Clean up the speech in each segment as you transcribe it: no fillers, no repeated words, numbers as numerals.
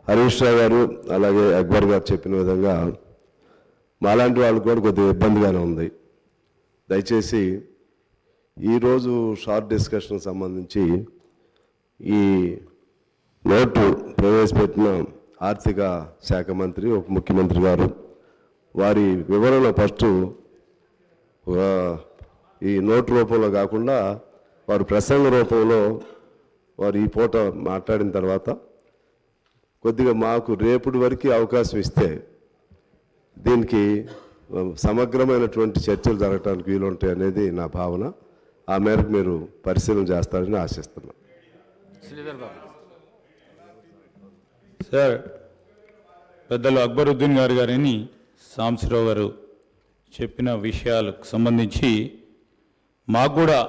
హరీష్ రావు గారు అలాగే అక్బర్ గారు చెప్పిన విధంగా మాలాంటి వాళ్ళకు కూడా కొద్దిగా ఇబ్బందిగానే ఉంది. దయచేసి ఈరోజు షార్ట్ డిస్కషన్ సంబంధించి ఈ నోటు ప్రవేశపెట్టిన ఆర్థిక శాఖ మంత్రి ఉప ముఖ్యమంత్రి గారు వారి వివరణ ఫస్ట్ ఈ నోటు రూపంలో కాకుండా వారు ప్రసంగ రూపంలో వారు ఈ పూట మాట్లాడిన తర్వాత కొద్దిగా మాకు రేపటి వరకు అవకాశం ఇస్తే దీనికి సమగ్రమైనటువంటి చర్చలు జరగడానికి వీలుంటాయి అనేది నా భావన. ఆ మేరకు మీరు పరిశీలన చేస్తారని ఆశిస్తున్నాను. సార్, పెద్దలు అక్బరుద్దీన్ గారిని సాంబశివరావు గారు చెప్పిన విషయాలకు సంబంధించి మాకు కూడా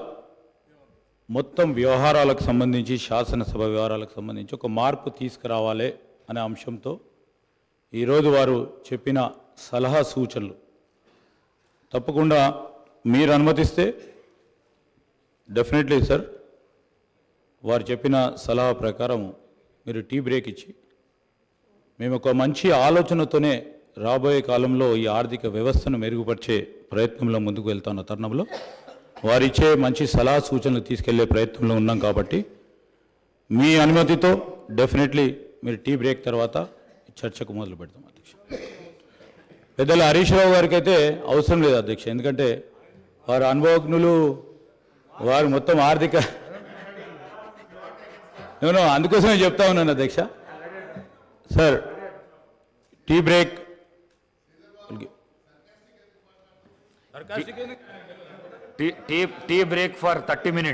మొత్తం వ్యవహారాలకు సంబంధించి శాసనసభ వ్యవహారాలకు సంబంధించి ఒక మార్పు తీసుకురావాలి అనే అంశంతో ఈరోజు వారు చెప్పిన సలహా సూచనలు తప్పకుండా మీరు అనుమతిస్తే డెఫినెట్లీ సార్ వారు చెప్పిన సలహా ప్రకారం మీరు టీ బ్రేక్ ఇచ్చి మేము ఒక మంచి ఆలోచనతోనే రాబోయే కాలంలో ఈ ఆర్థిక వ్యవస్థను మెరుగుపరిచే ప్రయత్నంలో ముందుకు వెళ్తున్న తరుణంలో వారిచ్చే మంచి సలహా సూచనలు తీసుకెళ్లే ప్రయత్నంలో ఉన్నాం. కాబట్టి మీ అనుమతితో డెఫినెట్లీ మీరు టీ బ్రేక్ తర్వాత చర్చకు మొదలు పెడతాం అధ్యక్ష. పెద్దల హరీష్ రావు గారికి అయితే అవసరం లేదు అధ్యక్ష, ఎందుకంటే వారు అనుభవజ్ఞులు, వారు మొత్తం ఆర్థిక నేను అందుకోసమే చెప్తా ఉన్నాను అధ్యక్ష. Sir, tea break tea break for 30 minutes.